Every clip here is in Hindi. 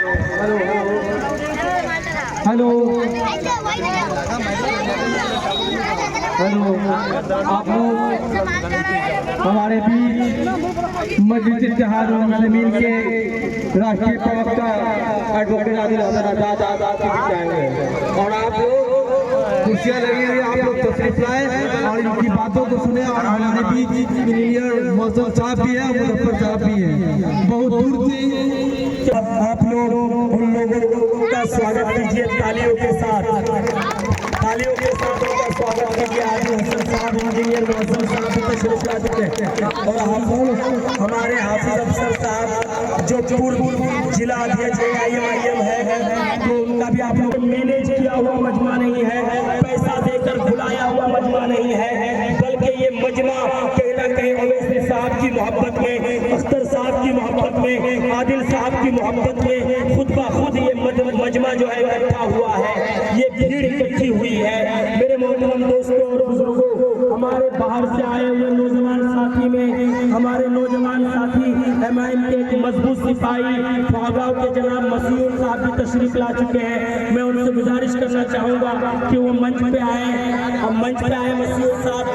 हेलो हेलो, आप लोग हमारे बीच मजलिस इत्तेहाद उल मुस्लिमीन के राष्ट्रीय प्रवक्ता एडवोकेट आदिल हसन आजाद आएंगे और आप लोग खुशियाँ लगी हुई, आप लोग तशरीफ लाए और इनकी बातों को सुने। और हमारे बीच इंजीनियर मौसम साहब भी है, मुजफ्फर साहब भी है, बहुत दूर से। आप लोग उन लोगों का स्वागत कीजिए तालियों के साथ, तालियों के साथ उनका स्वागत कीजिए। आदिल हसन साहब इंजीनियर मौसम साहब तशरीफ ला चुके हैं और हम हमारे हाफिज अफसर साहब जो पूर्व जिला अध्यक्ष AIM है, तो उनका भी आप लोग मैनेज किया हुआ मजमा नहीं है, पैसा देकर बुलाया हुआ मजमा नहीं है, बल्कि ये मजमा कहीं ना कहीं अवैसी साहब की मोहब्बत में, अख्तर साहब की मोहब्बत में, आदिल साहब की मोहब्बत में खुद ब खुद ये मजमा जो है इकट्ठा हुआ है, ये भीड़ इकट्ठी हुई है। मेरे मोहतरम दोस्तों और बुजुर्गों, हमारे बाहर से आए हुए नौजवान साथी में हमारे नौजवान साथी MIM के एक मजबूत सिपाही फौगाव के जनाब मसीहुल साहब भी तशरीफ ला चुके हैं। मैं उनसे गुजारिश करना चाहूँगा कि वो मंच पे आए। अब मंच पे आए मसीहुल साहब,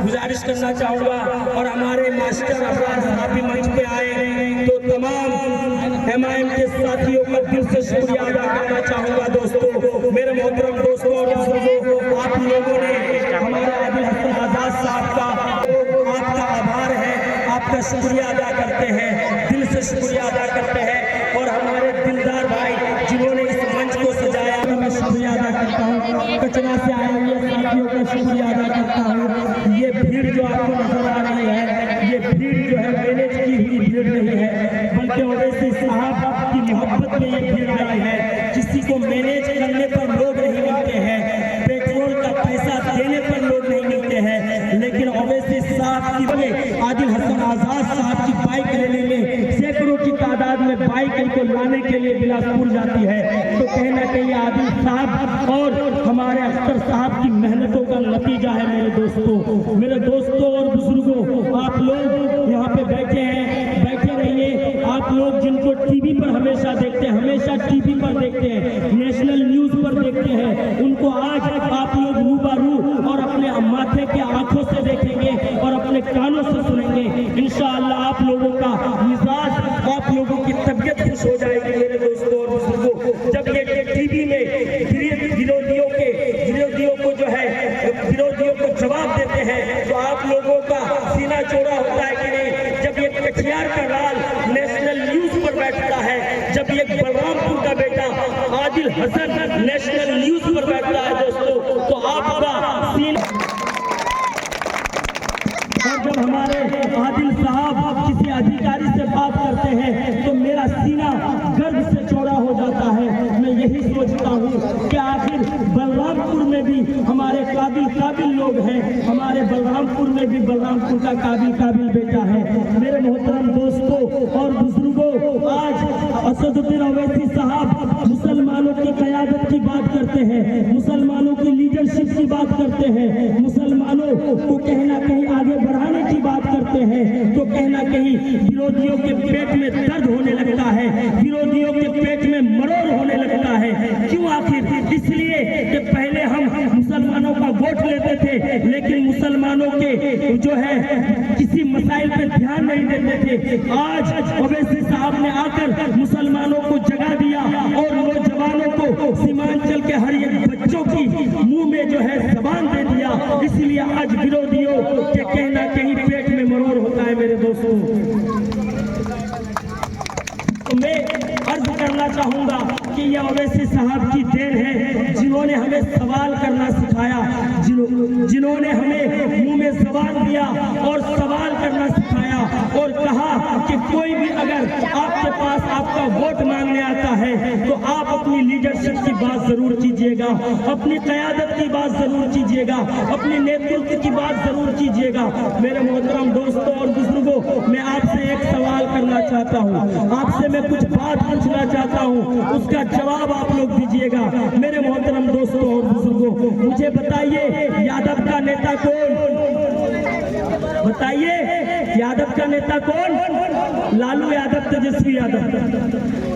गुजारिश करना चाहूँगा, और हमारे मास्टर अफराज साहब भी मंच पे आए। तो तमाम MIM के साथियों का दिल से शुक्रिया अदा करना चाहूँगा। दोस्तों, मेरे मोहतरम दोस्तों और बुजुर्गों, आप लोगों ने हमारे आदिल हसन आजाद साहब का आपका आभार है, आपका शुक्रिया अदा करते हैं, दिल से शुक्रिया अदा करते हैं। और हमारे दिलदार भाई जिन्होंने इस मंच को सजाया, मैं शुक्रिया अदा करता हूँ। कचरा से आए हुए साथियों का शुक्रिया अदा करता हूँ। ये भीड़ जो आपको नजर आ रही है, ये भीड़ जो है मैनेज की हुई भीड़ नहीं है, बल्कि ओवैसी साहब की मोहब्बत में ये भीड़ आई है। किसी को मैनेज करने पर लोग नहीं मिलते हैं, पेट्रोल का पैसा देने पर लोग नहीं मिलते हैं, लेकिन ओवैसी साहब की आदिल हसन आजाद साहब की बाइक रैली में सैकड़ों की तादाद में बाइक इनको लाने के लिए बिलासपुर जाती है। तो कहीं ना कहीं आदिल साहब और हमारे अख्तर साहब की मेहनतों का नतीजा है। मेरे दोस्तों और बुजुर्गों, आप लोग यहाँ पे बैठे हैं, बैठे रहिए। आप लोग जिनको टीवी पर हमेशा देखते हैं, हमेशा टीवी पर देखते हैं, नेशनल न्यूज पर देखते हैं, उनको आज आप लोग रूबरू और अपने माथे के आंखों से देखेंगे और अपने कानों से सुनेंगे। इंशाअल्लाह आप लोगों का मिजाज, आप लोगों की तबीयत खुश हो जाएगी। मेरे दोस्तों और बुजुर्गों, जब ये टीवी में विरोधियों को जो है विरोधियों को जवाब देते हैं, तो आप लोगों का सीना चौड़ा होता है कि नहीं। जब ये कटिहार का लाल नेशनल न्यूज पर बैठता है, जब ये बलरामपुर का बेटा आदिल हसन नेशनल न्यूज पर बैठता है दोस्तों, तो आपका सीना, और जब हमारे आदिल साहब किसी अधिकारी से बात करते हैं तो मेरा सीना गर्व से चौड़ा हो जाता है। मैं यही सोचता हूँ कि आखिर बलरामपुर में भी हमारे काबिल लोग हैं, हमारे बलरामपुर में भी बलरामपुर का काबिल बेटा है। मेरे मोहतरम दोस्तों और बुजुर्गों, आज असदुद्दीन ओवैसी साहब मुसलमानों की क़यादत की बात करते हैं, मुसलमानों की लीडरशिप की बात करते हैं, मुसलमानों को कहीं ना कहीं आगे बढ़ाने की बात करते हैं, तो कहीं ना कहीं विरोधियों के पेट में दर्द होने लगता है, विरोधियों के पेट में मरोड़ होने लगता है। क्यों? आखिर इसलिए कि पहले हम मुसलमानों का वोट लेते थे, लेकिन मुसलमानों के जो है किसी मसाइल पे ध्यान नहीं देते थे। आज ओवैसी साहब ने आकर मुसलमानों को जगा दिया और नौजवानों को सीमांचल के हर एक बच्चों की मुंह में जो है जबान दे दिया। इसलिए आज विरोधियों के कहीं ना कहीं पेट में मरोड़ होता है। मेरे दोस्तों, तो मैं अर्ज करना चाहूंगा कि यह ओवैसी साहब की देन है, जिन्होंने हमें सवाल करना सिखाया, जिन्होंने हमें मुंह में जबान दिया और सवाल करना सिखाया और कहा कि कोई भी अगर आपके पास आपका वोट मांगने आता है तो आप अपनी लीडरशिप की बात जरूर कीजिएगा, अपनी क़यादत की बात जरूर कीजिएगा, अपने नेतृत्व की बात जरूर कीजिएगा। मेरे मोहतरम दोस्तों और बुजुर्गों, मैं आपसे एक सवाल करना चाहता हूँ, आपसे मैं कुछ बात पूछना चाहता हूँ, उसका जवाब आप लोग दीजिएगा। मेरे मोहतरम दोस्तों और बुजुर्गों, मुझे बताइए यादव का नेता कौन? बताइए यादव का नेता कौन? लालू यादव, तेजस्वी यादव।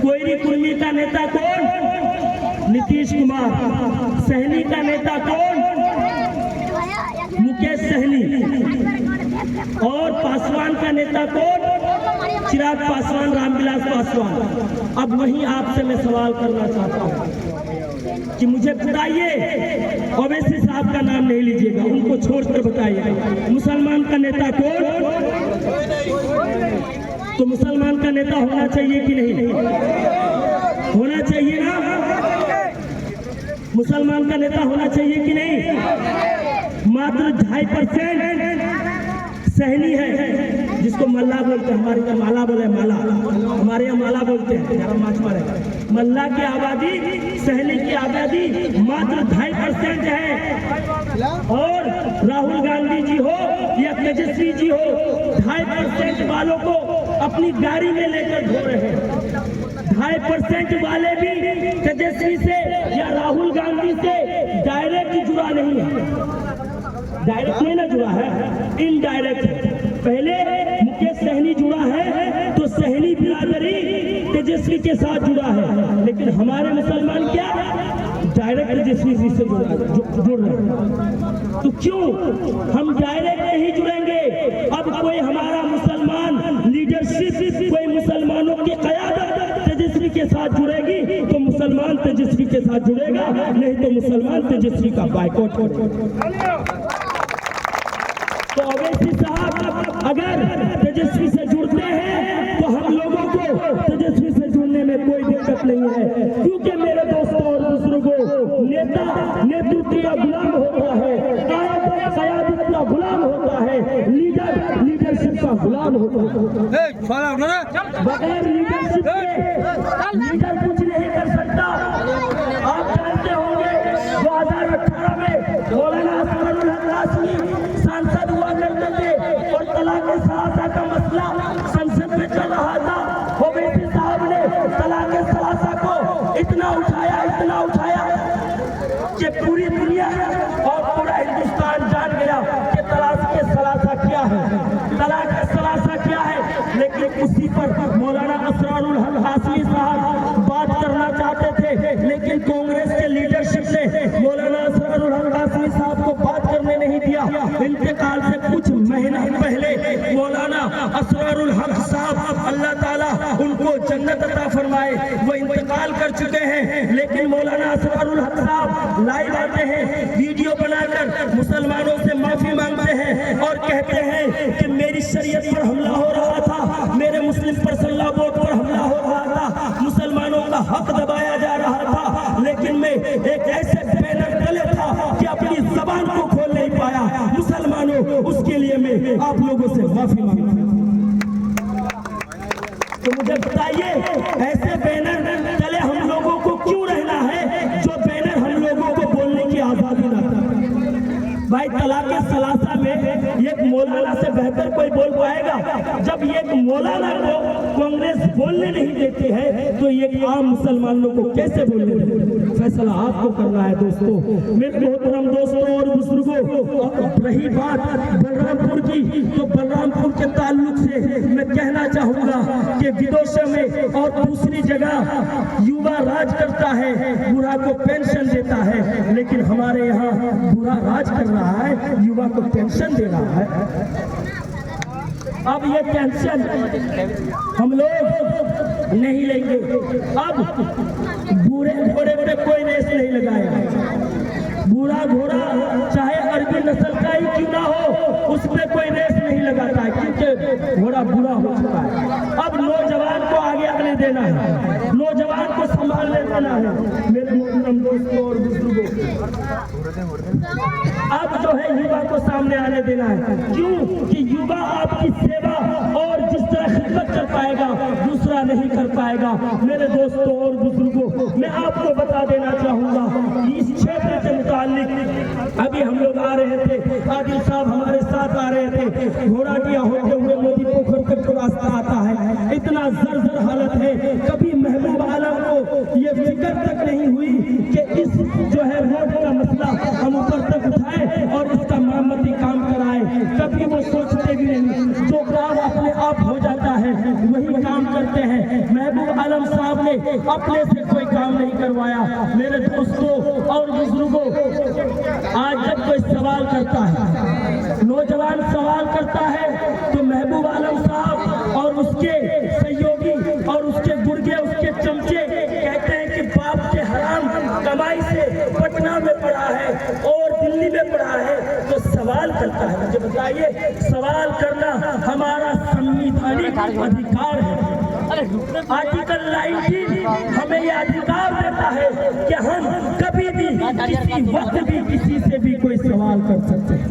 कोयरी कुर्मी का नेता कौन? नीतीश कुमार। सहनी का नेता कौन? मुकेश सहनी। और पासवान का नेता कौन? चिराग पासवान, रामविलास पासवान। अब वहीं आपसे मैं सवाल करना चाहता हूं कि मुझे बताइए, ओवैसी साहब का नाम नहीं लीजिएगा, उनको छोड़कर बताइए, मुसलमान का नेता कौन? तो मुसलमान का नेता होना चाहिए कि नहीं? होना चाहिए ना? मुसलमान का नेता होना चाहिए कि नहीं? मात्र 2.5% सहनी है, जिसको मल्ला बोलते हैं। हमारे यहाँ माला बोले, माला, हमारे यहाँ माला बोलते हैं, जरा माछ मारे। मल्ला की आबादी, सहनी की आबादी मात्र 2.5% है। और राहुल गांधी जी हो या तेजस्वी जी हो, 2.5% वालों को अपनी गाड़ी में लेकर घूम रहे हैं। 2.5% वाले भी तेजस्वी से या राहुल गांधी से डायरेक्ट जुड़ा नहीं है। डायरेक्ट नहीं ना जुड़ा है, इनडायरेक्ट है। पहले मुकेश सहनी जुड़ा है तो सहनी बिरादरी तेजस्वी के साथ जुड़ा है, लेकिन हमारे मुसलमान क्या डायरेक्ट तेजस्वी जी से जुड़ रहे हैं। तो क्यों हम डायरेक्ट नहीं जुड़ेंगे? अब कोई हमारा मुसलमान लीडरशिप, कोई मुसलमानों की क़यादत तेजस्वी के साथ जुड़ेगी तो मुसलमान तेजस्वी के साथ जुड़ेगा, नहीं तो मुसलमान तेजस्वी का बायकॉट करेगा। तो ओवैसी साहब अगर तेजस्वी से जुड़ते हैं तो हम लोगों को तेजस्वी से जुड़ने में कोई दिक्कत नहीं है, क्योंकि मेरे दोस्तों और बुजुर्गों, नेता नेतृत्व का गुलाम होता है, क़यादत का गुलाम होता है, लीडर लीडरशिप का गुलाम होता है। बगैर लीडरशिप के लीडर कुछ नहीं कर सकता। आप जानते होंगे 2018 में मौलाना असगरुल हक कासमी सांसद हुआ करते थे और तलाक़ सलासा का मसला संसद में चल रहा था। ओवैसी साहब ने तलाक़ सलासा को इतना उठाया कि पूरी दुनिया और पूरा हिंदुस्तान जान गया कि तलाक़ सलासा क्या है, तलाक़ सलासा क्या है। लेकिन उसी पर मौलाना असगरुल हक कासमी साहब बात करना चाहते थे, लेकिन कांग्रेस के लीडरशिप ने मौलाना असगरुल हक कासमी साहब को बात करने नहीं दिया। इंतकाल से कुछ महीना पहले मौलाना असगरुल हक साहब, अल्लाह ताला उनको जन्नत अता फरमाए, वो इंतकाल कर चुके हैं। लेकिन मौलाना असगरुल हक साहब लाइव आते हैं, वीडियो बनाकर मुसलमानों से माफी मांगते हैं और कहते हैं कि मेरी शरीयत पर हमला हो रहा था, मेरे मुस्लिम पर्सनल लॉ बोर्ड पर हमला हो रहा था, मुसलमानों का हक दबाया जा रहा था, लेकिन मैं एक ऐसे बैनर तले था कि अपनी जबान को खोल नहीं पाया। मुसलमानों, उसके लिए मैं आप लोगों से माफी मांगता हूं। तो मुझे बताइए, ऐसे बैनर तले हम लोगों को क्यों रहना है जो बैनर हम लोगों को बोलने की आजादी ना देता? भाई तलाक़ सलासा में एक मौलाना से बेहतर कोई बोल पाएगा? जब एक मौलाना को कांग्रेस बोलने नहीं देती है तो एक आम मुसलमानों को कैसे बोलने देते? फैसला आपको करना है दोस्तों। मेरे मोहतरम दोस्तों और बुजुर्गों, रही बात बलरामपुर की, तो बलरामपुर के ताल्लुक से मैं कहना चाहूँगा कि विदेशों में और दूसरी जगह युवा राज करता है, बुरा को पेंशन देता है, लेकिन हमारे यहाँ बुरा राज कर रहा है, युवा को पेंशन दे रहा है। अब ये पेंशन हम लोग नहीं लेंगे। अब बूढ़े घोड़े पे कोई रेस नहीं लगाएगा। बूढ़ा घोड़ा चाहे अरबी नस्ल का ही क्यों ना हो, उस पर कोई रेस नहीं लगाता है, क्योंकि घोड़ा बूढ़ा हो चुका है। अब नौजवान को आगे आने देना है, नौजवान को संभालने देना है। मेरे मोहतरम दोस्तों और बुजुर्गों, अब जो है युवा को सामने आने देना है। क्यों कि युवा आपकी सेवा और जिस तरह खिदमत कर पाएगा दूसरा नहीं कर पाएगा। मेरे दोस्तों और बुजुर्गों, मैं आपको बता देना चाहूँगा, इस क्षेत्र के मुतालिक अभी हम लोग आ रहे थे, आदिल साहब हमारे साथ आ रहे थे, घोड़ाटिया होते हुए मोदी पोखर तक को रास्ता आता है, इतना जर्जर हालत है। कभी महबूब आलम को ये फिक्र तक नहीं हुई कि इस जो है रोड का मसला हम ऊपर तक उठाए और इसका मरम्मती काम कराए। कभी वो सोचते भी नहीं, जो काम अपने आप हो जाता है वही काम करते हैं। महबूब आलम आलम साहब ने अपने से कोई काम नहीं करवाया। मेरे दोस्तों और बुजुर्गों, आज जब कोई सवाल करता है, नौजवान सवाल करता है, तो महबूब आलम साहब और उसके सहयोगी और उसके गुर्गे, उसके चमचे कहते हैं कि बाप के हराम कमाई से पटना में पढ़ा है और दिल्ली में पढ़ा है, तो सवाल करता है। मुझे बताइए, सवाल करना हमारा संवैधानिक अधिकार है। आर्टिकल 19 हमें यह अधिकार देता है कि हम कभी भी किसी वक्त भी किसी से भी कोई सवाल कर सकते हैं,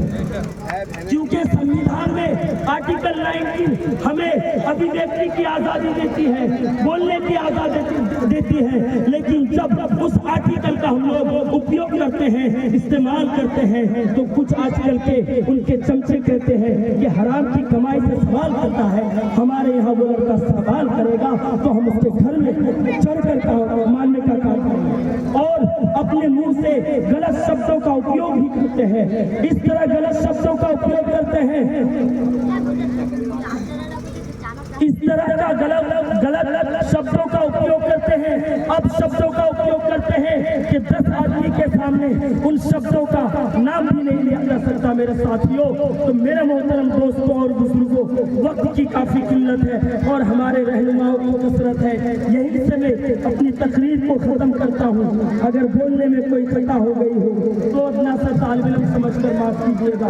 क्योंकि संविधान में आर्टिकल 19 हमें अभिव्यक्ति की आजादी देती है, बोलने की आजादी देती है। लेकिन जब उस आर्टिकल का हम लोग उपयोग करते हैं, इस्तेमाल करते हैं, तो कुछ आजकल के उनके चमचे कहते हैं कि हराम की कमाई से सवाल करता है, हमारे यहाँ वो लड़का सवाल करेगा तो हम उसके घर में चढ़कर का मानने का काम करेंगे। और अपने मुंह से गलत शब्दों का उपयोग भी करते हैं। इस तरह गलत शब्दों का उपयोग करते हैं, इस तरह का गलत शब्दों का उपयोग करते हैं। अब शब्दों का उपयोग करते हैं कि 10 आदमी के सामने उन शब्दों का नाम भी नहीं लिया जा सकता। मेरे साथियों, तो मेरे मोहतरम दोस्तों और बुजुर्गों, वक्त की काफी किल्लत है और हमारे रहनुमाओं की कसरत है। यहीं से मैं अपनी तकरीर को खत्म करता हूँ। अगर बोलने में कोई खता हो गई हो तो अपना सा तालिब इल्म समझकर माफ कीजिएगा।